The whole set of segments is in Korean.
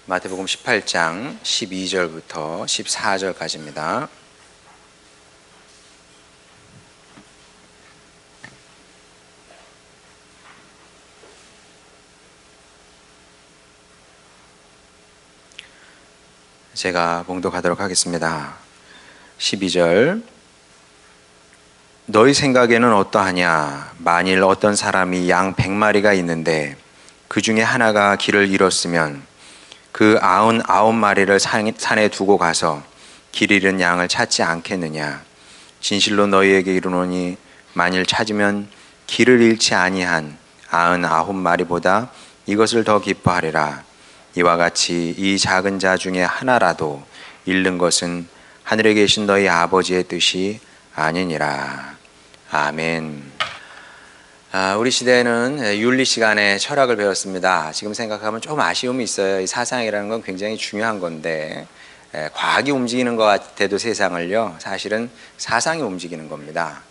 마태복음 18장 12절부터 14절까지입니다. 제가 봉독하도록 하겠습니다. 12절. 너희 생각에는 어떠하냐? 만일 어떤 사람이 양 100마리가 있는데 그 중에 하나가 길을 잃었으면 그 99마리를 산에 두고 가서 길 잃은 양을 찾지 않겠느냐? 진실로 너희에게 이르노니 만일 찾으면 길을 잃지 아니한 99마리보다 이것을 더 기뻐하리라. 이와 같이 이 작은 자 중에 하나라도 잃는 것은 하늘에 계신 너희 아버지의 뜻이 아니니라. 아멘. 우리 시대에는 윤리 시간에 철학을 배웠습니다. 지금 생각하면 좀 아쉬움이 있어요. 이 사상이라는 건 굉장히 중요한 건데 과학이 움직이는 것 같아도 세상을요, 사실은 사상이 움직이는 겁니다.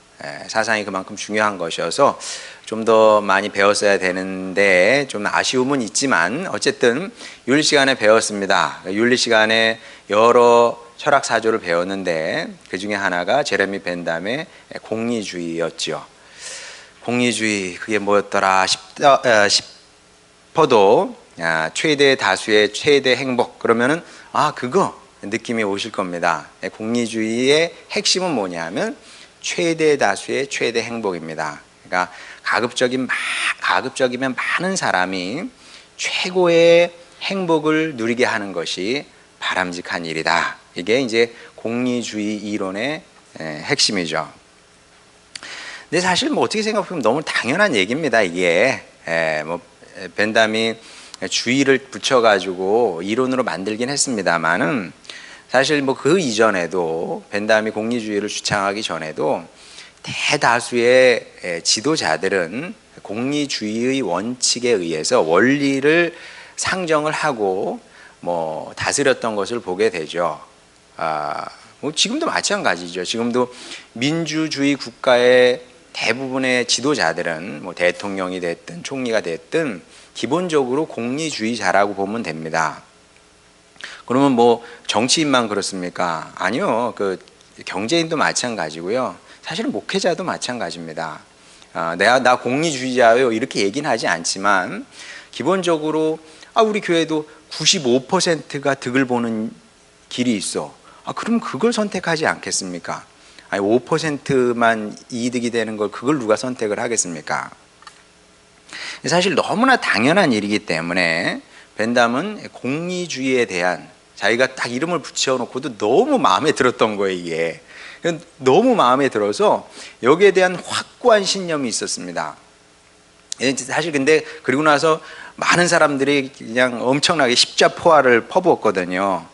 사상이 그만큼 중요한 것이어서 좀 더 많이 배웠어야 되는데 좀 아쉬움은 있지만 어쨌든 윤리 시간에 배웠습니다. 윤리 시간에 여러 철학 사조를 배웠는데 그 중에 하나가 제레미 벤담의 공리주의였죠. 공리주의, 그게 뭐였더라 싶어도 최대 다수의 최대 행복, 그러면은 그거 느낌이 오실 겁니다. 공리주의의 핵심은 뭐냐면 최대 다수의 최대 행복입니다. 그러니까 가급적이면 많은 사람이 최고의 행복을 누리게 하는 것이 바람직한 일이다. 이게 이제 공리주의 이론의 핵심이죠. 근데 사실 어떻게 생각하면 너무 당연한 얘기입니다. 이게 벤담이 주의를 붙여가지고 이론으로 만들긴 했습니다만은 사실 그 이전에도 벤담이 공리주의를 주창하기 전에도 대다수의 지도자들은 공리주의의 원칙에 의해서 원리를 상정을 하고 다스렸던 것을 보게 되죠. 지금도 마찬가지죠. 지금도 민주주의 국가의 대부분의 지도자들은 대통령이 됐든 총리가 됐든 기본적으로 공리주의자라고 보면 됩니다. 그러면 정치인만 그렇습니까? 아니요. 경제인도 마찬가지고요. 사실은 목회자도 마찬가지입니다. 나 공리주의자예요 이렇게 얘기는 하지 않지만 기본적으로 우리 교회도 95%가 득을 보는 길이 있어. 그럼 그걸 선택하지 않겠습니까? 5%만 이득이 되는 걸 그걸 누가 선택을 하겠습니까? 사실 너무나 당연한 일이기 때문에 벤담은 공리주의에 대한 자기가 딱 이름을 붙여놓고도 너무 마음에 들었던 거예요. 이게 너무 마음에 들어서 여기에 대한 확고한 신념이 있었습니다. 사실 근데 그리고 나서 많은 사람들이 그냥 엄청나게 십자포화를 퍼부었거든요.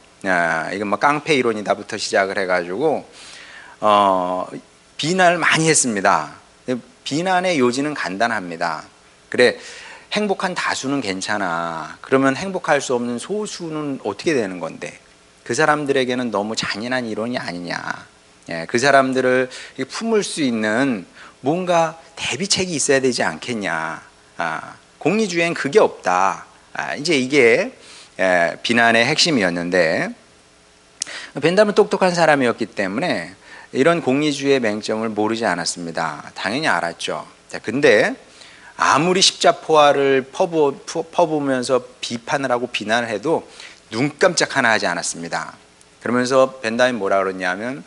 이건 깡패 이론이다부터 시작을 해가지고 비난을 많이 했습니다. 비난의 요지는 간단합니다. 그래, 행복한 다수는 괜찮아. 그러면 행복할 수 없는 소수는 어떻게 되는 건데? 그 사람들에게는 너무 잔인한 이론이 아니냐. 그 사람들을 품을 수 있는 뭔가 대비책이 있어야 되지 않겠냐. 공리주의엔 그게 없다. 이제 이게 비난의 핵심이었는데 벤담은 똑똑한 사람이었기 때문에 이런 공리주의의 맹점을 모르지 않았습니다. 당연히 알았죠. 근데 아무리 십자포화를 퍼부으면서 비판을 하고 비난을 해도 눈 깜짝 하나 하지 않았습니다. 그러면서 벤담이 뭐라 그러냐면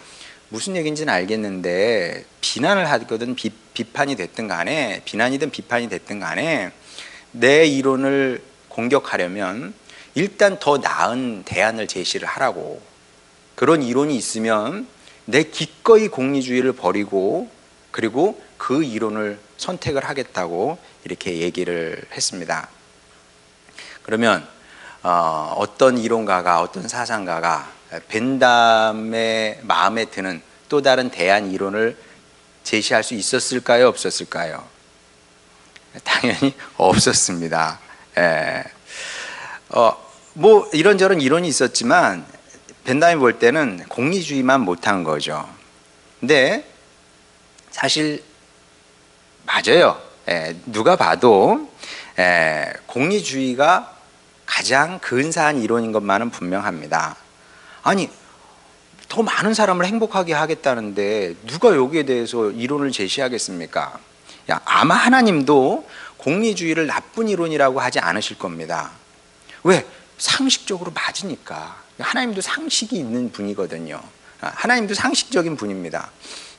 무슨 얘기인지는 알겠는데 비난을 하거든 비판이 됐든 간에 비난이든 비판이 됐든 간에 내 이론을 공격하려면 일단 더 나은 대안을 제시를 하라고. 그런 이론이 있으면 내 기꺼이 공리주의를 버리고 그리고 그 이론을 선택을 하겠다고 이렇게 얘기를 했습니다. 그러면 어떤 이론가가 어떤 사상가가 벤담의 마음에 드는 또 다른 대안 이론을 제시할 수 있었을까요? 없었을까요? 당연히 없었습니다. 이런저런 이론이 있었지만 벤담이 볼 때는 공리주의만 못한 거죠. 근데 사실 맞아요. 누가 봐도 공리주의가 가장 근사한 이론인 것만은 분명합니다. 아니, 더 많은 사람을 행복하게 하겠다는데 누가 여기에 대해서 이론을 제시하겠습니까? 아마 하나님도 공리주의를 나쁜 이론이라고 하지 않으실 겁니다. 왜? 상식적으로 맞으니까. 하나님도 상식이 있는 분이거든요. 하나님도 상식적인 분입니다.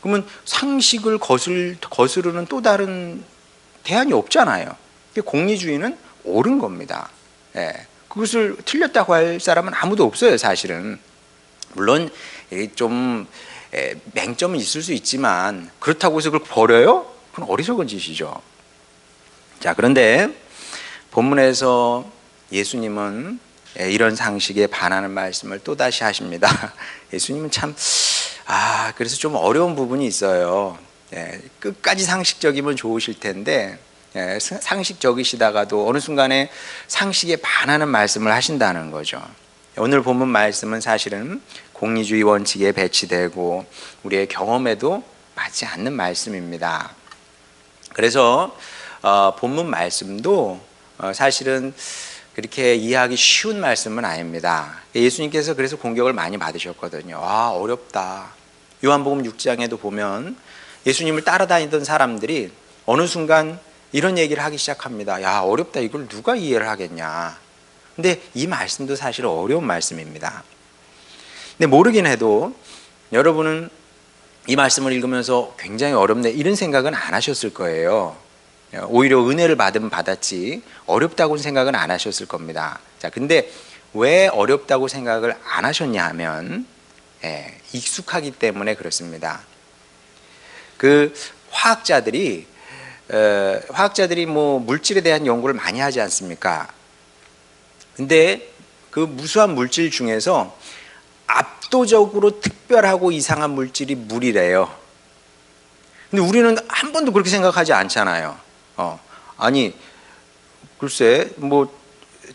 그러면 상식을 거스르는 또 다른 대안이 없잖아요. 공리주의는 옳은 겁니다. 예, 그것을 틀렸다고 할 사람은 아무도 없어요, 사실은. 물론 좀 맹점은 있을 수 있지만 그렇다고 해서 그걸 버려요? 그건 어리석은 짓이죠. 자, 그런데 본문에서 예수님은 이런 상식에 반하는 말씀을 또다시 하십니다. 예수님은 참 그래서 좀 어려운 부분이 있어요. 끝까지 상식적이면 좋으실 텐데 상식적이시다가도 어느 순간에 상식에 반하는 말씀을 하신다는 거죠. 오늘 본문 말씀은 사실은 공리주의 원칙에 배치되고 우리의 경험에도 맞지 않는 말씀입니다. 그래서 본문 말씀도 사실은 그렇게 이해하기 쉬운 말씀은 아닙니다. 예수님께서 그래서 공격을 많이 받으셨거든요. 어렵다. 요한복음 6장에도 보면 예수님을 따라다니던 사람들이 어느 순간 이런 얘기를 하기 시작합니다. 어렵다. 이걸 누가 이해를 하겠냐. 근데 이 말씀도 사실 어려운 말씀입니다. 근데 모르긴 해도 여러분은 이 말씀을 읽으면서 굉장히 어렵네 이런 생각은 안 하셨을 거예요. 오히려 은혜를 받으면 받았지 어렵다고는 생각은 안 하셨을 겁니다. 자, 근데 왜 어렵다고 생각을 안 하셨냐 하면 익숙하기 때문에 그렇습니다. 그 화학자들이 뭐 물질에 대한 연구를 많이 하지 않습니까? 근데 그 무수한 물질 중에서 압도적으로 특별하고 이상한 물질이 물이래요. 근데 우리는 한 번도 그렇게 생각하지 않잖아요. 아니, 글쎄, 뭐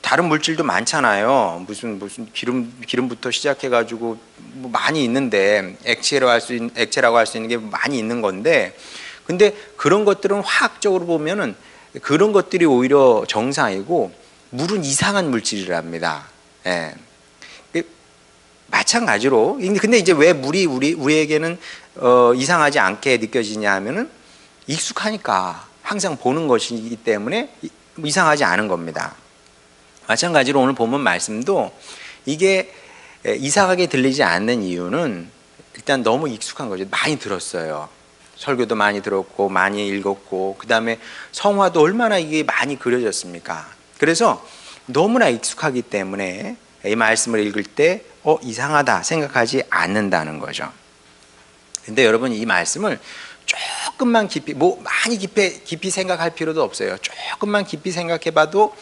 다른 물질도 많잖아요. 무슨 기름부터 시작해가지고 뭐 많이 있는데 액체라고 할 수 있는 게 많이 있는 건데, 근데 그런 것들은 화학적으로 보면은 그런 것들이 오히려 정상이고 물은 이상한 물질이랍니다. 예. 마찬가지로, 근데 이제 왜 물이 우리에게는 이상하지 않게 느껴지냐 하면은 익숙하니까 항상 보는 것이기 때문에 이상하지 않은 겁니다. 마찬가지로 오늘 본문 말씀도 이게 이상하게 들리지 않는 이유는 일단 너무 익숙한 거죠. 많이 들었어요. 설교도 많이 들었고 많이 읽었고 그 다음에 성화도 얼마나 이게 많이 그려졌습니까? 그래서 너무나 익숙하기 때문에 이 말씀을 읽을 때 이상하다 생각하지 않는다는 거죠. 근데 여러분 이 말씀을 조금만 깊이 많이 깊이 생각할 필요도 없어요. 조금만 깊이 생각해봐도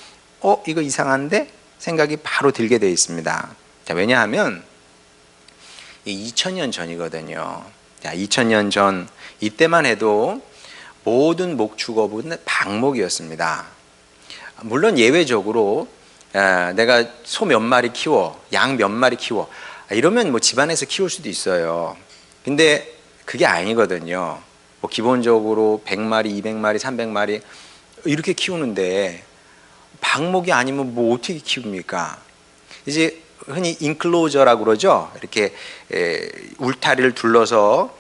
이거 이상한데 생각이 바로 들게 되어 있습니다. 자, 왜냐하면 2000년 전이거든요. 자, 2000년 전 이때만 해도 모든 목축업은 방목이었습니다. 물론 예외적으로 내가 소 몇 마리 키워, 양 몇 마리 키워 이러면 뭐 집안에서 키울 수도 있어요. 근데 그게 아니거든요. 뭐 기본적으로 100마리, 200마리, 300마리 이렇게 키우는데 방목이 아니면 뭐 어떻게 키웁니까? 이제 흔히 인클로저라고 그러죠. 이렇게 울타리를 둘러서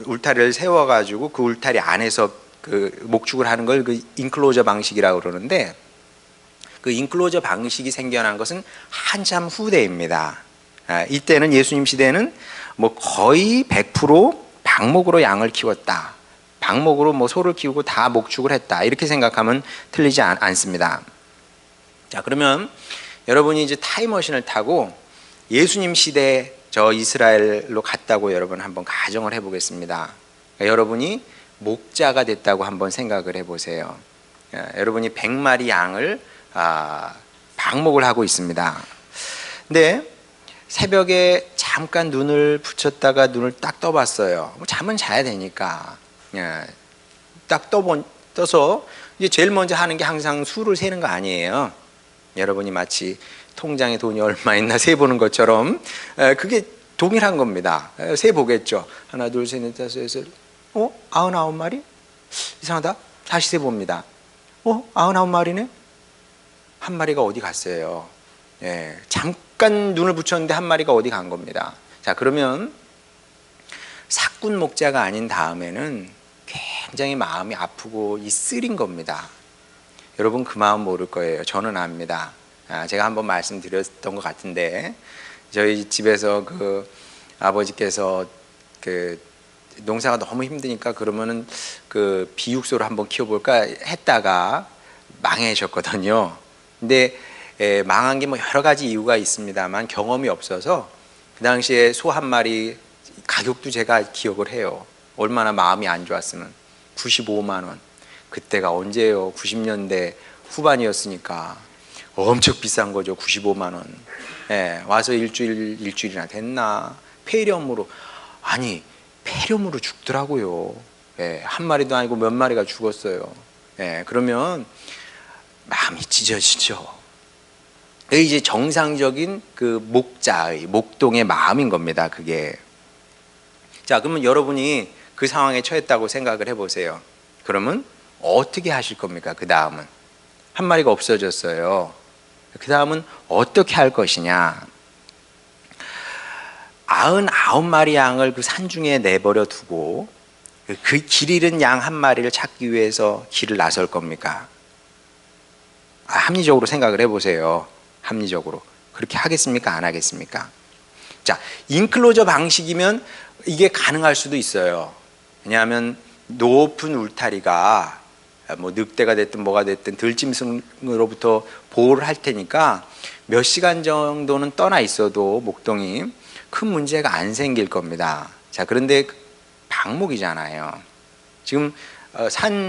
울타리를 세워가지고 그 울타리 안에서 그 목축을 하는 걸 그 인클로저 방식이라고 그러는데, 그 인클로저 방식이 생겨난 것은 한참 후대입니다. 이때는 예수님 시대는 뭐 거의 100% 방목으로 양을 키웠다. 방목으로 뭐 소를 키우고 다 목축을 했다. 이렇게 생각하면 틀리지 않습니다. 자, 그러면 여러분이 이제 타임머신을 타고 예수님 시대 저 이스라엘로 갔다고 여러분 한번 가정을 해보겠습니다. 그러니까 여러분이 목자가 됐다고 한번 생각을 해보세요. 여러분이 100마리 양을 방목을 하고 있습니다. 근데 새벽에 잠깐 눈을 붙였다가 눈을 딱 떠봤어요. 잠은 자야 되니까. 딱 떠서 이제 제일 먼저 하는 게 항상 수를 세는 거 아니에요. 여러분이 마치 통장에 돈이 얼마 있나 세보는 것처럼 그게 동일한 겁니다. 세보겠죠. 하나, 둘, 셋, 넷, 다섯, 여섯. 99마리? 이상하다. 다시 세봅니다. 99마리네? 한 마리가 어디 갔어요. 예, 잠깐 눈을 붙였는데 한 마리가 어디 간 겁니다. 자, 그러면 사꾼 목자가 아닌 다음에는 굉장히 마음이 아프고 쓰린 겁니다. 여러분 그 마음 모를 거예요. 저는 압니다. 제가 한번 말씀드렸던 것 같은데, 저희 집에서 그 아버지께서 그 농사가 너무 힘드니까 그러면은 그 비육소를 한번 키워볼까 했다가 망하셨거든요. 근데 망한 게 뭐 여러 가지 이유가 있습니다만 경험이 없어서 그 당시에 소 한 마리 가격도 제가 기억을 해요. 얼마나 마음이 안 좋았으면 95만 원. 그때가 언제예요? 90년대 후반이었으니까 엄청 비싼 거죠. 95만 원. 예, 와서 일주일이나 됐나? 폐렴으로, 아니 폐렴으로 죽더라고요. 예, 한 마리도 아니고 몇 마리가 죽었어요. 예, 그러면 마음이 찢어지죠. 이게 이제 정상적인 그 목자의 목동의 마음인 겁니다. 그게. 자, 그러면 여러분이 그 상황에 처했다고 생각을 해보세요. 그러면 어떻게 하실 겁니까? 그 다음은 한 마리가 없어졌어요. 그 다음은 어떻게 할 것이냐? 99마리 양을 그 산중에 내버려 두고 그 길 잃은 양 한 마리를 찾기 위해서 길을 나설 겁니까? 합리적으로 생각을 해보세요. 합리적으로 그렇게 하겠습니까? 안 하겠습니까? 자, 인클로저 방식이면 이게 가능할 수도 있어요. 왜냐하면 높은 울타리가 뭐 늑대가 됐든 뭐가 됐든 들짐승으로부터 보호를 할 테니까 몇 시간 정도는 떠나 있어도 목동이 큰 문제가 안 생길 겁니다. 자, 그런데 방목이잖아요. 지금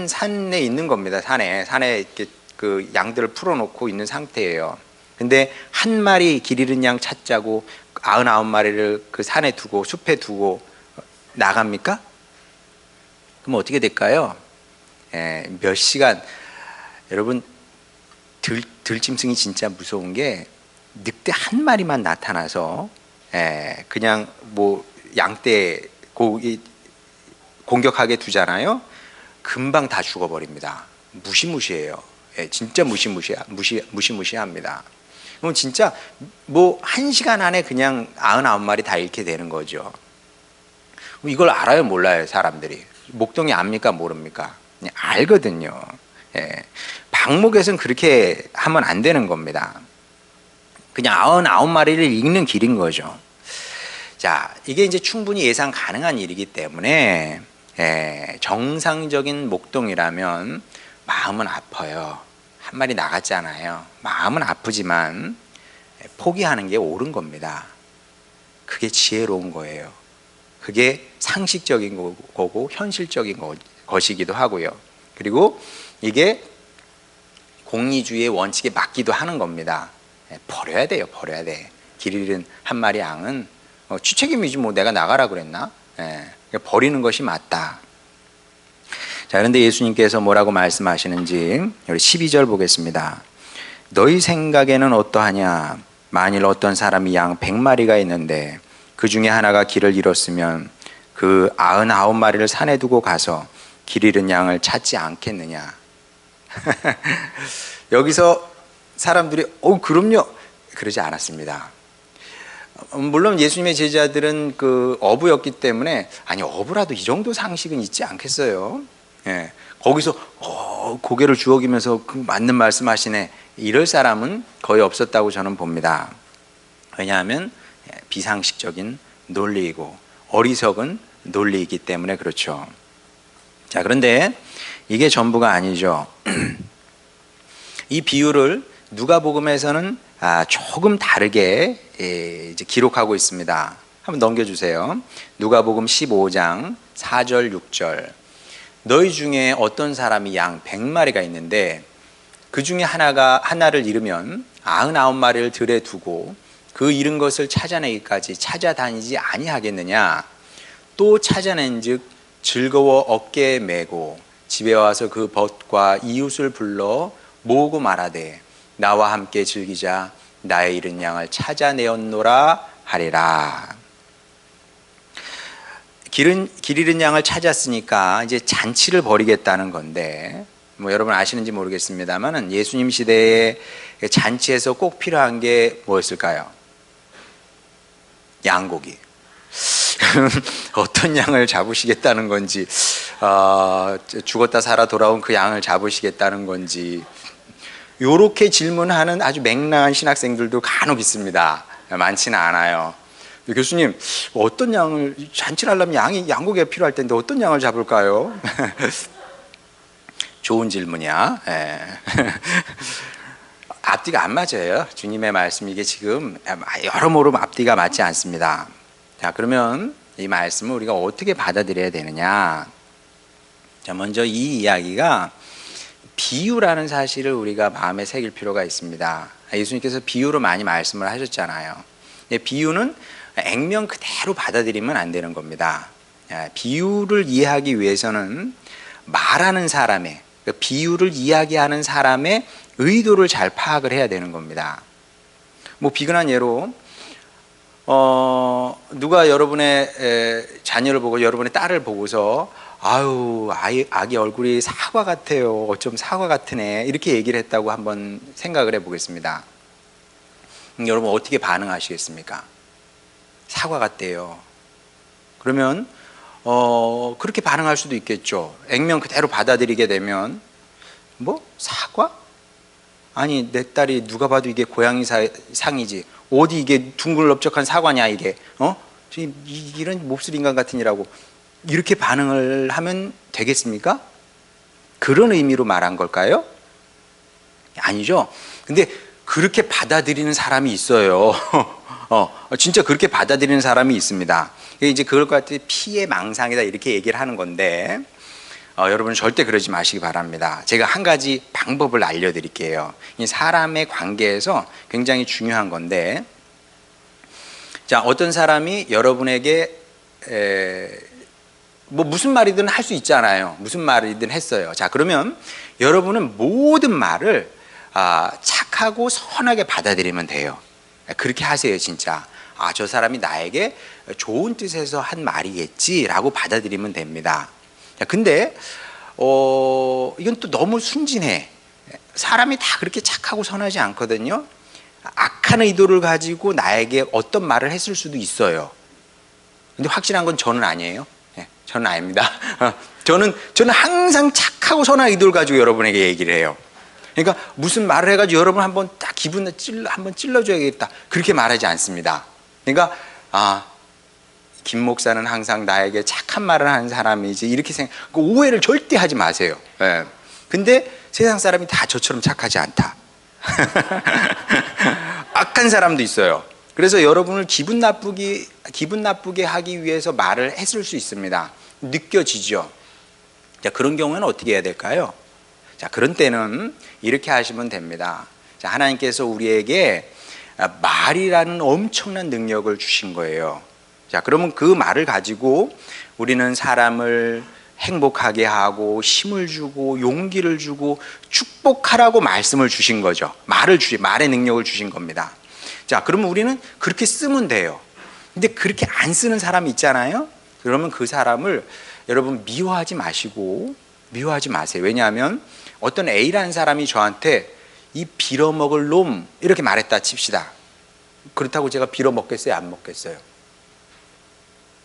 산에 있는 겁니다. 산에 이렇게 그 양들을 풀어놓고 있는 상태예요. 근데 한 마리 길 잃은 양 찾자고 99마리를 그 산에 두고 숲에 두고 나갑니까? 그럼 어떻게 될까요? 몇 시간. 여러분 들짐승이 진짜 무서운 게 늑대 한 마리만 나타나서 그냥 뭐 양떼 공격하게 두잖아요. 금방 다 죽어버립니다. 무시무시해요. 진짜 무시무시합니다. 그럼 진짜 뭐 1시간 안에 그냥 99마리 다 잃게 되는 거죠. 이걸 알아요, 몰라요, 사람들이? 목동이 압니까, 모릅니까? 그냥 알거든요. 방목에서는 그렇게 하면 안 되는 겁니다. 그냥 99마리를 읽는 길인 거죠. 자, 이게 이제 충분히 예상 가능한 일이기 때문에 정상적인 목동이라면 마음은 아파요. 한 마리 나갔잖아요. 마음은 아프지만 포기하는 게 옳은 겁니다. 그게 지혜로운 거예요. 그게 상식적인 거고 현실적인 것이기도 하고요. 그리고 이게 공리주의의 원칙에 맞기도 하는 겁니다. 버려야 돼요. 버려야 돼. 길 잃은 한 마리 양은 취책임이지 뭐 내가 나가라 그랬나? 버리는 것이 맞다. 자, 그런데 예수님께서 뭐라고 말씀하시는지 우리 12절 보겠습니다. 너희 생각에는 어떠하냐? 만일 어떤 사람이 양 100마리가 있는데 그 중에 하나가 길을 잃었으면 그 99마리를 산에 두고 가서 길 잃은 양을 찾지 않겠느냐? 여기서 사람들이 그럼요, 그러지 않았습니다. 물론 예수님의 제자들은 그 어부였기 때문에 아니 어부라도 이 정도 상식은 있지 않겠어요? 거기서 고개를 주워기면서 그 맞는 말씀하시네, 이럴 사람은 거의 없었다고 저는 봅니다. 왜냐하면 비상식적인 논리이고 어리석은 논리이기 때문에 그렇죠. 자, 그런데 이게 전부가 아니죠. 이 비유를 누가복음에서는 조금 다르게 이제 기록하고 있습니다. 한번 넘겨주세요. 누가복음 15장 4절 6절. 너희 중에 어떤 사람이 양 100마리가 있는데 그 중에 하나를 잃으면 99마리를 들에 두고 그 잃은 것을 찾아내기까지 찾아다니지 아니하겠느냐? 또 찾아낸즉 즐거워 어깨에 메고 집에 와서 그 벗과 이웃을 불러 모으고 말하되 나와 함께 즐기자, 나의 잃은 양을 찾아내었노라 하리라. 길 잃은 양을 찾았으니까 이제 잔치를 벌이겠다는 건데 뭐 여러분 아시는지 모르겠습니다만은 예수님 시대에 잔치에서 꼭 필요한 게 뭐였을까요? 양고기. 어떤 양을 잡으시겠다는 건지, 죽었다 살아 돌아온 그 양을 잡으시겠다는 건지, 요렇게 질문하는 아주 맹랑한 신학생들도 간혹 있습니다. 많지는 않아요. 교수님, 어떤 양을, 잔치를 하려면 양고기가 필요할 텐데 어떤 양을 잡을까요? 좋은 질문이야. 예. 앞뒤가 안 맞아요. 주님의 말씀, 이게 지금 여러모로 앞뒤가 맞지 않습니다. 자, 그러면 이 말씀을 우리가 어떻게 받아들여야 되느냐? 자, 먼저 이 이야기가 비유라는 사실을 우리가 마음에 새길 필요가 있습니다. 예수님께서 비유로 많이 말씀을 하셨잖아요. 비유는 액면 그대로 받아들이면 안 되는 겁니다. 비유를 이해하기 위해서는 말하는 사람의, 비유를 이야기하는 사람의 의도를 잘 파악을 해야 되는 겁니다. 뭐 비근한 예로 누가 여러분의 자녀를 보고, 여러분의 딸을 보고서 아유, 아기 얼굴이 사과 같아요, 어쩜 사과 같으네, 이렇게 얘기를 했다고 한번 생각을 해보겠습니다. 여러분 어떻게 반응하시겠습니까? 사과 같대요. 그러면 그렇게 반응할 수도 있겠죠. 액면 그대로 받아들이게 되면, 뭐 사과? 아니, 내 딸이 누가 봐도 이게 고양이 상이지, 어디 이게 둥글넓적한 사과냐 이게, 이런 몹쓸 인간 같은 이라고 이렇게 반응을 하면 되겠습니까? 그런 의미로 말한 걸까요? 아니죠. 근데 그렇게 받아들이는 사람이 있어요. 진짜 그렇게 받아들이는 사람이 있습니다. 이제 그걸 것 같아 피의 망상이다 이렇게 얘기를 하는 건데, 여러분 절대 그러지 마시기 바랍니다. 제가 한 가지 방법을 알려드릴게요. 이 사람의 관계에서 굉장히 중요한 건데, 자, 어떤 사람이 여러분에게 뭐 무슨 말이든 할 수 있잖아요. 무슨 말이든 했어요. 자, 그러면 여러분은 모든 말을 착하고 선하게 받아들이면 돼요. 그렇게 하세요, 진짜. 저 사람이 나에게 좋은 뜻에서 한 말이겠지라고 받아들이면 됩니다. 자, 근데 이건 또 너무 순진해. 사람이 다 그렇게 착하고 선하지 않거든요. 악한 의도를 가지고 나에게 어떤 말을 했을 수도 있어요. 근데 확실한 건 저는 아니에요. 저는 아닙니다. 저는 항상 착하고 선한 의도를 가지고 여러분에게 얘기를 해요. 그러니까 무슨 말을 해가지고 여러분 한번 딱 기분을 한번 찔러줘야겠다, 그렇게 말하지 않습니다. 그러니까 김 목사는 항상 나에게 착한 말을 하는 사람이지, 이렇게 오해를 절대 하지 마세요. 근데 세상 사람이 다 저처럼 착하지 않다. 악한 사람도 있어요. 그래서 여러분을 기분 나쁘게 하기 위해서 말을 했을 수 있습니다. 느껴지죠. 자, 그런 경우에는 어떻게 해야 될까요? 자, 그런 때는 이렇게 하시면 됩니다. 자, 하나님께서 우리에게 말이라는 엄청난 능력을 주신 거예요. 자, 그러면 그 말을 가지고 우리는 사람을 행복하게 하고 힘을 주고 용기를 주고 축복하라고 말씀을 주신 거죠. 말의 능력을 주신 겁니다. 자, 그러면 우리는 그렇게 쓰면 돼요. 근데 그렇게 안 쓰는 사람이 있잖아요. 그러면 그 사람을 여러분 미워하지 마세요. 왜냐하면 어떤 A라는 사람이 저한테 이 빌어먹을 놈 이렇게 말했다 칩시다. 그렇다고 제가 빌어먹겠어요? 안 먹겠어요?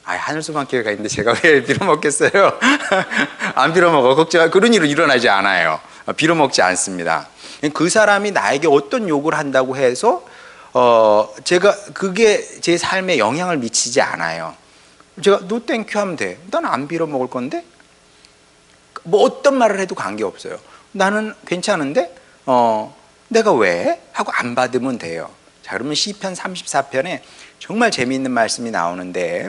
하늘소망 교회가 있는데 제가 왜 빌어먹겠어요? 안 빌어먹어. 걱정, 그런 일은 일어나지 않아요. 빌어먹지 않습니다. 그 사람이 나에게 어떤 욕을 한다고 해서 그게 제 삶에 영향을 미치지 않아요. 제가 no thank you 하면 돼. 난 안 빌어먹을 건데? 뭐 어떤 말을 해도 관계없어요. 나는 괜찮은데 내가 왜? 하고 안 받으면 돼요. 자, 그러면 시편 34편에 정말 재미있는 말씀이 나오는데,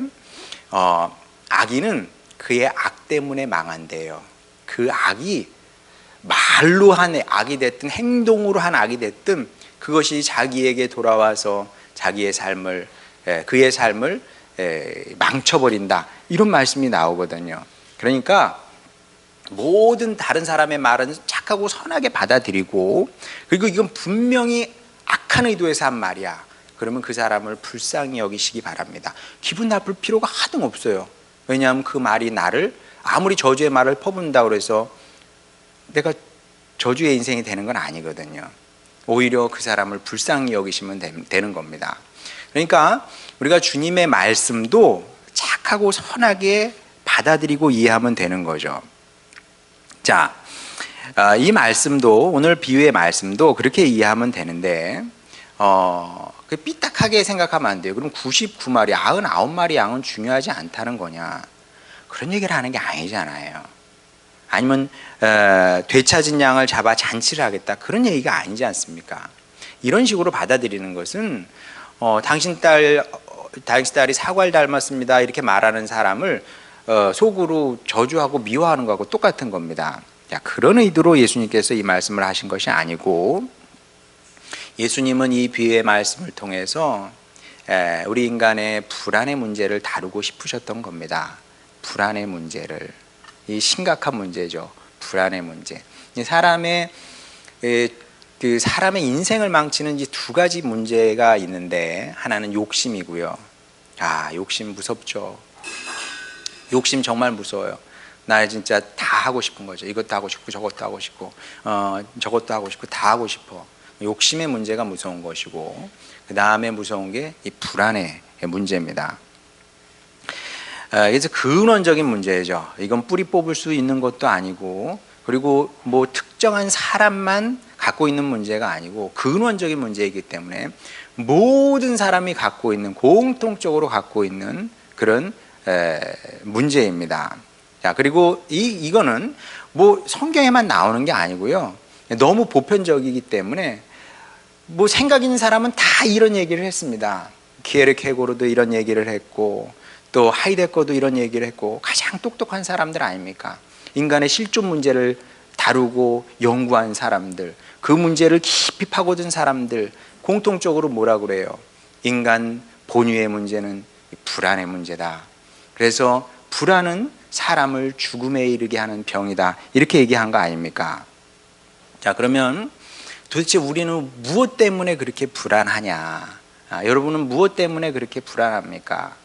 악인은 그의 악 때문에 망한대요. 그 악이 말로 한 악이 됐든 행동으로 한 악이 됐든 그것이 자기에게 돌아와서 그의 삶을 망쳐버린다, 이런 말씀이 나오거든요. 그러니까 모든 다른 사람의 말은 착하고 선하게 받아들이고, 그리고 이건 분명히 악한 의도에서 한 말이야, 그러면 그 사람을 불쌍히 여기시기 바랍니다. 기분 나쁠 필요가 하등 없어요. 왜냐하면 그 말이 나를, 아무리 저주의 말을 퍼붓는다고 해서 내가 저주의 인생이 되는 건 아니거든요. 오히려 그 사람을 불쌍히 여기시면 되는 겁니다. 그러니까 우리가 주님의 말씀도 착하고 선하게 받아들이고 이해하면 되는 거죠. 자, 이 말씀도, 오늘 비유의 말씀도 그렇게 이해하면 되는데 삐딱하게 생각하면 안 돼요. 그럼 99마리, 99마리 양은 중요하지 않다는 거냐, 그런 얘기를 하는 게 아니잖아요. 아니면 되찾은 양을 잡아 잔치를 하겠다, 그런 얘기가 아니지 않습니까? 이런 식으로 받아들이는 것은 당신 딸이 사과를 닮았습니다 이렇게 말하는 사람을 속으로 저주하고 미워하는 것하고 똑같은 겁니다. 자, 그런 의도로 예수님께서 이 말씀을 하신 것이 아니고, 예수님은 이 비유의 말씀을 통해서 우리 인간의 불안의 문제를 다루고 싶으셨던 겁니다. 불안의 문제를, 이 심각한 문제죠. 불안의 문제. 사람의 인생을 망치는 이 두 가지 문제가 있는데, 하나는 욕심이고요. 욕심 무섭죠. 욕심 정말 무서워요. 나 진짜 다 하고 싶은 거죠. 이것도 하고 싶고 저것도 하고 싶고 저것도 하고 싶고 다 하고 싶어. 욕심의 문제가 무서운 것이고, 그 다음에 무서운 게 이 불안의 문제입니다. 그래서 근원적인 문제죠. 이건 뿌리 뽑을 수 있는 것도 아니고, 그리고 뭐 특정한 사람만 갖고 있는 문제가 아니고 근원적인 문제이기 때문에 모든 사람이 갖고 있는, 공통적으로 갖고 있는 그런 문제입니다. 자, 그리고 이거는 뭐 성경에만 나오는 게 아니고요. 너무 보편적이기 때문에 뭐 생각 있는 사람은 다 이런 얘기를 했습니다. 키에르케고르도 이런 얘기를 했고, 또 하이데거도 이런 얘기를 했고, 가장 똑똑한 사람들 아닙니까? 인간의 실존 문제를 다루고 연구한 사람들, 그 문제를 깊이 파고든 사람들, 공통적으로 뭐라 그래요? 인간 본유의 문제는 불안의 문제다. 그래서 불안은 사람을 죽음에 이르게 하는 병이다, 이렇게 얘기한 거 아닙니까? 자, 그러면 도대체 우리는 무엇 때문에 그렇게 불안하냐? 여러분은 무엇 때문에 그렇게 불안합니까?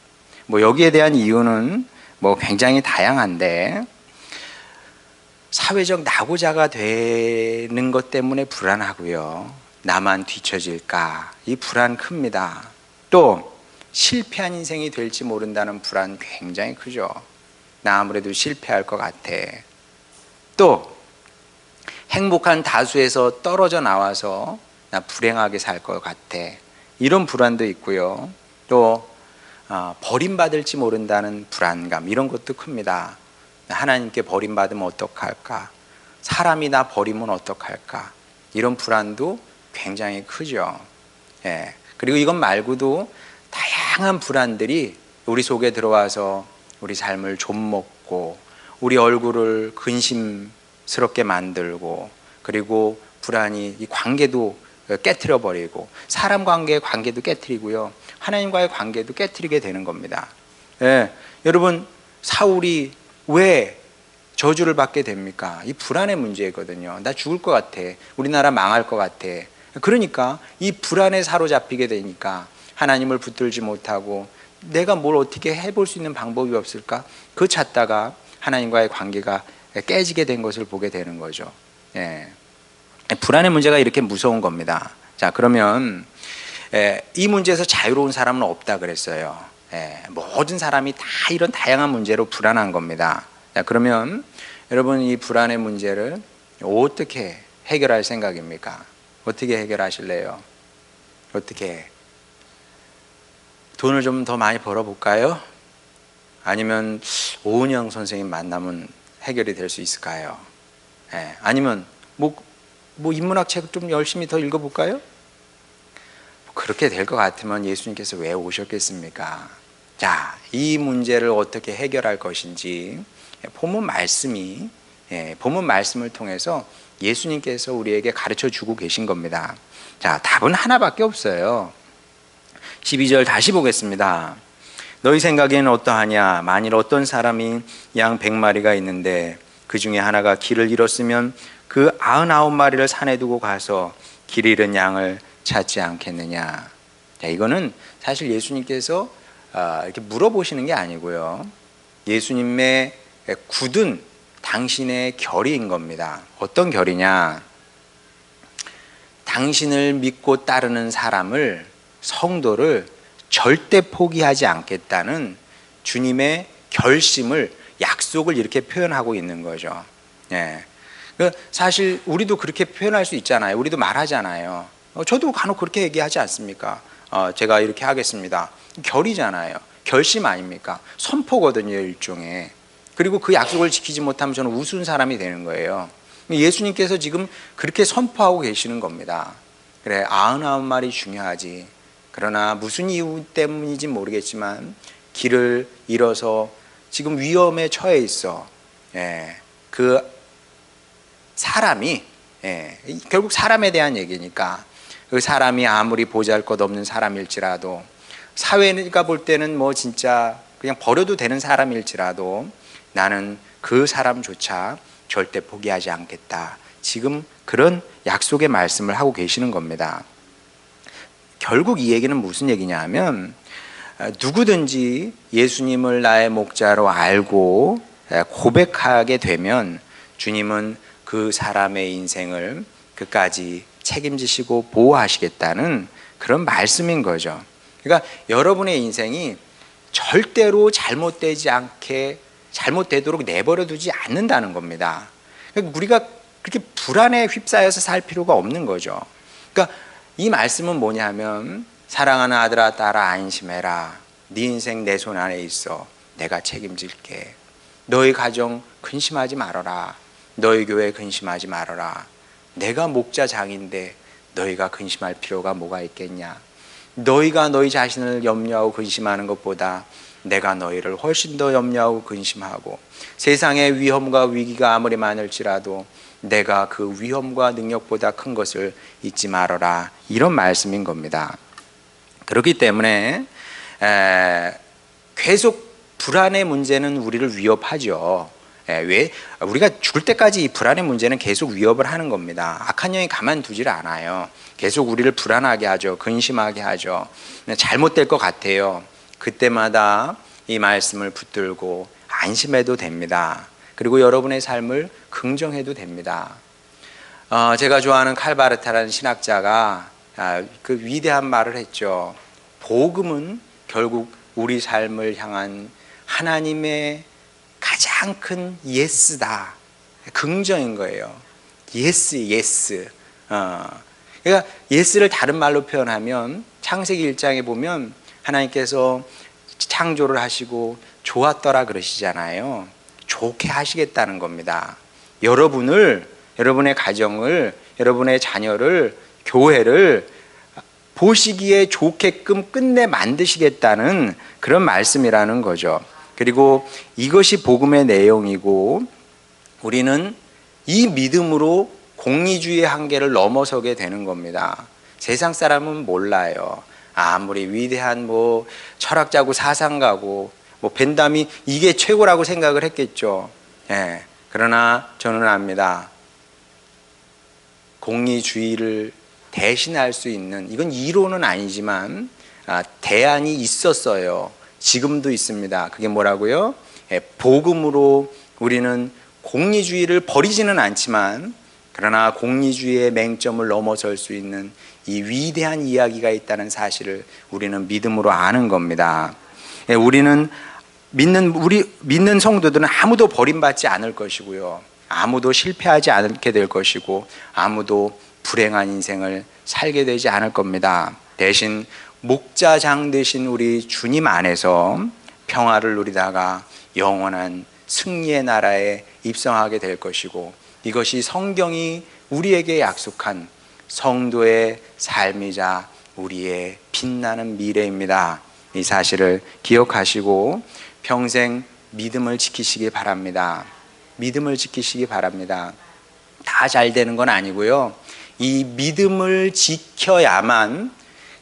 뭐 여기에 대한 이유는 뭐 굉장히 다양한데, 사회적 낙오자가 되는 것 때문에 불안하고요. 나만 뒤처질까, 이 불안 큽니다. 또 실패한 인생이 될지 모른다는 불안 굉장히 크죠. 나 아무래도 실패할 것 같아. 또 행복한 다수에서 떨어져 나와서 나 불행하게 살 것 같아, 이런 불안도 있고요. 또 버림받을지 모른다는 불안감, 이런 것도 큽니다. 하나님께 버림받으면 어떡할까, 사람이 나 버리면 어떡할까, 이런 불안도 굉장히 크죠. 예. 그리고 이것 말고도 다양한 불안들이 우리 속에 들어와서 우리 삶을 좀먹고, 우리 얼굴을 근심스럽게 만들고, 그리고 불안이 이 관계도 깨트려 버리고, 사람 관계의 관계도 깨트리고요, 하나님과의 관계도 깨트리게 되는 겁니다. 예. 여러분, 사울이 왜 저주를 받게 됩니까? 이 불안의 문제거든요. 나 죽을 것 같아, 우리나라 망할 것 같아. 그러니까 이 불안에 사로잡히게 되니까 하나님을 붙들지 못하고, 내가 뭘 어떻게 해볼 수 있는 방법이 없을까, 그 찾다가 하나님과의 관계가 깨지게 된 것을 보게 되는 거죠. 예. 불안의 문제가 이렇게 무서운 겁니다. 자, 그러면 이 문제에서 자유로운 사람은 없다 그랬어요. 모든 사람이 다 이런 다양한 문제로 불안한 겁니다. 자, 그러면 여러분, 이 불안의 문제를 어떻게 해결할 생각입니까? 어떻게 해결하실래요? 어떻게? 돈을 좀 더 많이 벌어볼까요? 아니면 오은영 선생님 만나면 해결이 될 수 있을까요? 아니면 뭐 인문학 책 좀 열심히 더 읽어볼까요? 그렇게 될 것 같으면 예수님께서 왜 오셨겠습니까? 자, 이 문제를 어떻게 해결할 것인지 본문 말씀을 통해서 예수님께서 우리에게 가르쳐 주고 계신 겁니다. 자, 답은 하나밖에 없어요. 12절 다시 보겠습니다. 너희 생각에는 어떠하냐? 만일 어떤 사람이 양 100마리가 있는데 그 중에 하나가 길을 잃었으면 그 99마리를 산에 두고 가서 길 잃은 양을 찾지 않겠느냐? 자, 이거는 사실 예수님께서 이렇게 물어보시는 게 아니고요, 예수님의 굳은 당신의 결의인 겁니다. 어떤 결의냐? 당신을 믿고 따르는 사람을, 성도를 절대 포기하지 않겠다는 주님의 결심을, 약속을 이렇게 표현하고 있는 거죠. 예. 사실 우리도 그렇게 표현할 수 있잖아요. 우리도 말하잖아요. 저도 간혹 그렇게 얘기하지 않습니까? 제가 이렇게 하겠습니다. 결의잖아요. 결심 아닙니까? 선포거든요, 일종의. 그리고 그 약속을 지키지 못하면 저는 우스운 사람이 되는 거예요. 예수님께서 지금 그렇게 선포하고 계시는 겁니다. 그래, 99말이 중요하지. 그러나 무슨 이유 때문인지 모르겠지만 길을 잃어서 지금 위험에 처해 있어. 예, 그 사람이, 결국 사람에 대한 얘기니까, 그 사람이 아무리 보잘것없는 사람일지라도, 사회가 볼 때는 뭐 진짜 그냥 버려도 되는 사람일지라도 나는 그 사람조차 절대 포기하지 않겠다. 지금 그런 약속의 말씀을 하고 계시는 겁니다. 결국 이 얘기는 무슨 얘기냐 하면, 누구든지 예수님을 나의 목자로 알고 고백하게 되면 주님은 그 사람의 인생을 끝까지 책임지시고 보호하시겠다는 그런 말씀인 거죠. 그러니까 여러분의 인생이 절대로 잘못되도록 내버려 두지 않는다는 겁니다. 그러니까 우리가 그렇게 불안에 휩싸여서 살 필요가 없는 거죠. 그러니까 이 말씀은 뭐냐면, 사랑하는 아들아 딸아 안심해라. 네 인생 내 손 안에 있어. 내가 책임질게. 너희 가정 근심하지 말아라. 너희 교회 근심하지 말아라. 내가 목자장인데 너희가 근심할 필요가 뭐가 있겠냐. 너희가 너희 자신을 염려하고 근심하는 것보다 내가 너희를 훨씬 더 염려하고 근심하고, 세상의 위험과 위기가 아무리 많을지라도 내가 그 위험과 능력보다 큰 것을 잊지 말아라. 이런 말씀인 겁니다. 그렇기 때문에 계속 불안의 문제는 우리를 위협하죠. 왜? 우리가 죽을 때까지 이 불안의 문제는 계속 위협을 하는 겁니다. 악한 영이 가만두질 않아요. 계속 우리를 불안하게 하죠. 근심하게 하죠. 잘못될 것 같아요. 그때마다 이 말씀을 붙들고 안심해도 됩니다. 그리고 여러분의 삶을 긍정해도 됩니다. 제가 좋아하는 칼바르타라는 신학자가 그 위대한 말을 했죠. 복음은 결국 우리 삶을 향한 하나님의 가장 큰 예스다. 긍정인 거예요. 예스. 그러니까 예스를 다른 말로 표현하면, 창세기 1장에 보면 하나님께서 창조를 하시고 좋았더라 그러시잖아요. 좋게 하시겠다는 겁니다. 여러분의 가정을, 여러분의 자녀를, 교회를 보시기에 좋게끔 끝내 만드시겠다는 그런 말씀이라는 거죠. 그리고 이것이 복음의 내용이고, 우리는 이 믿음으로 공의주의의 한계를 넘어서게 되는 겁니다. 세상 사람은 몰라요. 아무리 위대한 철학자고 사상가고 벤담이 이게 최고라고 생각을 했겠죠. 그러나 저는 압니다. 공의주의를 대신할 수 있는, 이건 이론은 아니지만 대안이 있었어요. 지금도 있습니다. 그게 뭐라고요? 복음으로 우리는 공의주의를 버리지는 않지만, 그러나 공의주의의 맹점을 넘어설 수 있는 이 위대한 이야기가 있다는 사실을 우리는 믿음으로 아는 겁니다. 우리는 믿는 성도들은 아무도 버림받지 않을 것이고요. 아무도 실패하지 않게 될 것이고, 아무도 불행한 인생을 살게 되지 않을 겁니다. 대신 목자장 되신 우리 주님 안에서 평화를 누리다가 영원한 승리의 나라에 입성하게 될 것이고, 이것이 성경이 우리에게 약속한 성도의 삶이자 우리의 빛나는 미래입니다. 이 사실을 기억하시고 평생 믿음을 지키시기 바랍니다. 믿음을 지키시기 바랍니다. 다 잘 되는 건 아니고요. 이 믿음을 지켜야만,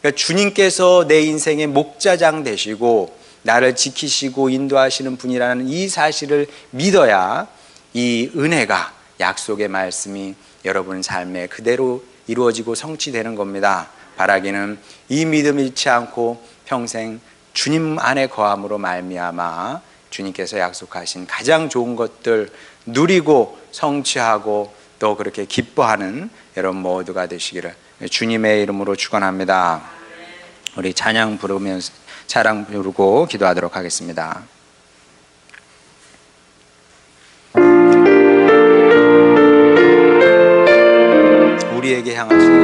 그러니까 주님께서 내 인생의 목자장 되시고 나를 지키시고 인도하시는 분이라는 이 사실을 믿어야 이 은혜가, 약속의 말씀이 여러분 삶에 그대로 이루어지고 성취되는 겁니다. 바라기는 이 믿음 잃지 않고 평생 주님 안에 거함으로 말미암아 주님께서 약속하신 가장 좋은 것들 누리고 성취하고 또 그렇게 기뻐하는 여러분 모두가 되시기를 주님의 이름으로 축원합니다. 우리 찬양 부르고 기도하도록 하겠습니다. 우리에게 향하신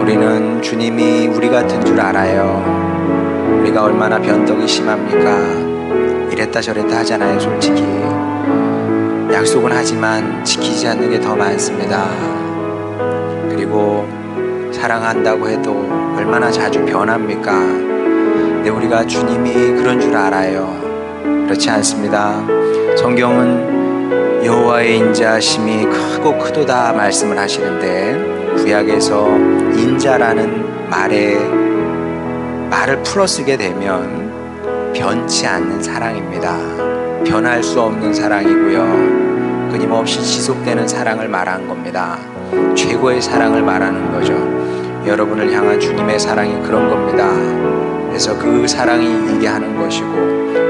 우리는 주님이 우리 같은 줄 알아요. 우리가 얼마나 변덕이 심합니까? 이랬다 저랬다 하잖아요. 솔직히 약속은 하지만 지키지 않는 게 더 많습니다. 그리고 사랑한다고 해도 얼마나 자주 변합니까? 근데 우리가 주님이 그런 줄 알아요. 그렇지 않습니다. 성경은 여호와의 인자심이 크고 크도다 말씀을 하시는데, 구약에서 인자라는 말을 풀어쓰게 되면 변치 않는 사랑입니다. 변할 수 없는 사랑이고요, 끊임없이 지속되는 사랑을 말한 겁니다. 최고의 사랑을 말하는 거죠. 여러분을 향한 주님의 사랑이 그런 겁니다. 그래서 그 사랑이 이기게 하는 것이고,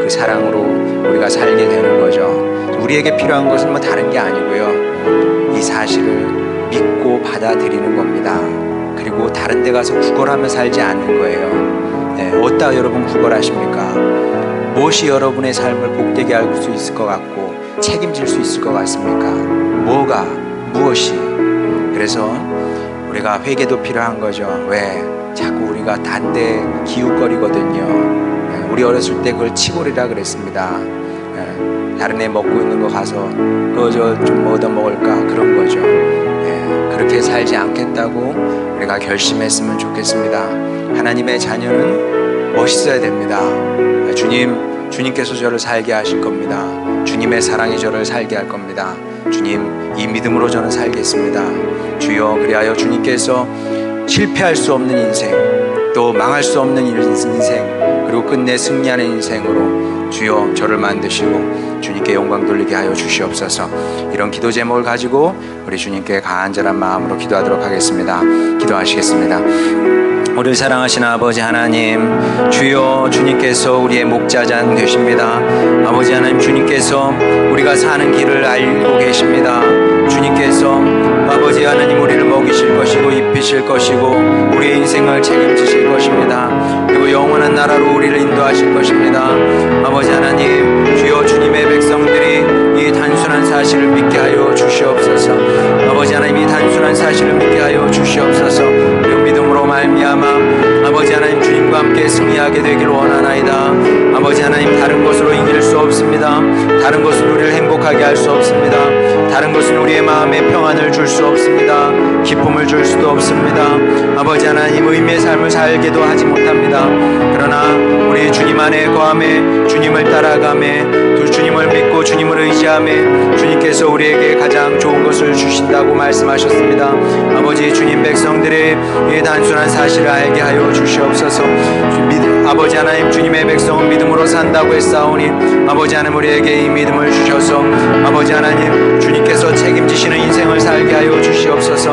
그 사랑으로 우리가 살게 되는 거죠. 우리에게 필요한 것은 뭐 다른 게 아니고요, 이 사실을 믿고 받아들이는 겁니다. 그리고 다른 데 가서 구걸하며 살지 않는 거예요. 네, 어디다 여러분 구걸하십니까? 무엇이 여러분의 삶을 복되게 할 수 있을 것 같고 책임질 수 있을 것 같습니까? 무엇이? 그래서 우리가 회개도 필요한 거죠. 왜? 자꾸 우리가 단데 기웃거리거든요. 우리 어렸을 때 그걸 치골이라 그랬습니다. 다른 애 먹고 있는 거 가서 그거 좀 얻어 먹을까, 그런 거죠. 그렇게 살지 않겠다고 우리가 결심했으면 좋겠습니다. 하나님의 자녀는 멋있어야 됩니다. 주님께서 저를 살게 하실 겁니다. 주님의 사랑이 저를 살게 할 겁니다. 주님, 이 믿음으로 저는 살겠습니다. 주여, 그리하여 주님께서 실패할 수 없는 인생, 또 망할 수 없는 인생, 그리고 끝내 승리하는 인생으로 주여 저를 만드시고 주님께 영광 돌리게 하여 주시옵소서. 이런 기도 제목을 가지고 우리 주님께 간절한 마음으로 기도하도록 하겠습니다. 기도하시겠습니다. 우리를 사랑하시는 아버지 하나님, 주여, 주님께서 우리의 목자장 되십니다. 아버지 하나님, 주님께서 우리가 사는 길을 알고 계십니다. 주님께서 아버지 하나님 우리를 먹이실 것이고 입히실 것이고 우리의 인생을 책임지실 것입니다. 그리고 영원한 나라로 우리를 인도하실 것입니다. 아버지 하나님, 주여, 주님의 백성들이 이 단순한 사실을 믿게 하여 주시옵소서. 것은 우리를 행복하게 할 수 없습니다. 다른 것은 우리의 마음에 평안을 줄 수 없습니다. 기쁨을 줄 수도 없습니다. 아버지 하나님, 의미의 삶을 살게도 하지 못합니다. 그러나 우리 주님 안에 거함에, 주님을 따라가매, 또 주님을 믿고 주님을 의지하매 주님께서 우리에게 가장 좋은 것을 주신다고 말씀하셨습니다. 아버지, 주님 백성들의 이 단순한 사실을 알게 하여 주시옵소서. 아버지 하나님, 주님의 백성은 믿음으로 산다고 했사오니 아버지 하나님, 우리에게 이 믿음을 주셔서 아버지 하나님, 주님께서 책임지시는 인생을 살게 하여 주시옵소서.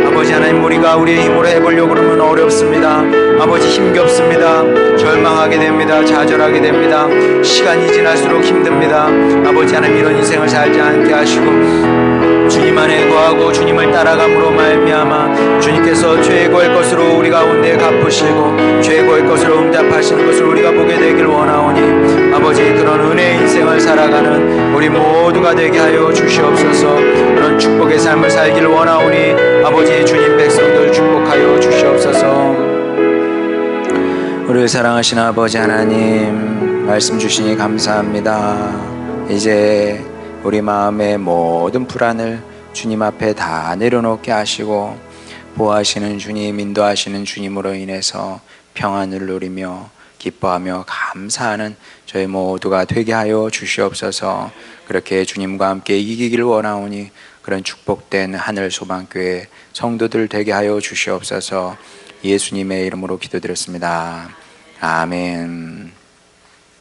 아버지 하나님, 우리가 우리의 힘으로 해보려고 그러면 어렵습니다. 아버지, 힘겹습니다. 절망하게 됩니다. 좌절하게 됩니다. 시간이 지날수록 힘듭니다. 아버지 하나님, 이런 인생을 살지 않게 하시고 주님 안에 거하고 주님을 따라감으로 말미암아 주님께서 최고의 것으로 우리 가운데 갚으시고 최고의 것으로 응답하시는 것을 우리가 보게 되길 원하오니 아버지, 그런 은혜의 인생을 살아가는 우리 모두가 되게 하여 주시옵소서. 그런 축복의 삶을 살길 원하오니 아버지, 주님 백성들 축복하여 주시옵소서. 우리를 사랑하시는 아버지 하나님, 말씀 주시니 감사합니다. 이제 우리 마음의 모든 불안을 주님 앞에 다 내려놓게 하시고 보호하시는 주님, 인도하시는 주님으로 인해서 평안을 누리며 기뻐하며 감사하는 저희 모두가 되게 하여 주시옵소서. 그렇게 주님과 함께 이기길 원하오니 그런 축복된 하늘소망교회 성도들 되게 하여 주시옵소서. 예수님의 이름으로 기도드렸습니다. 아멘.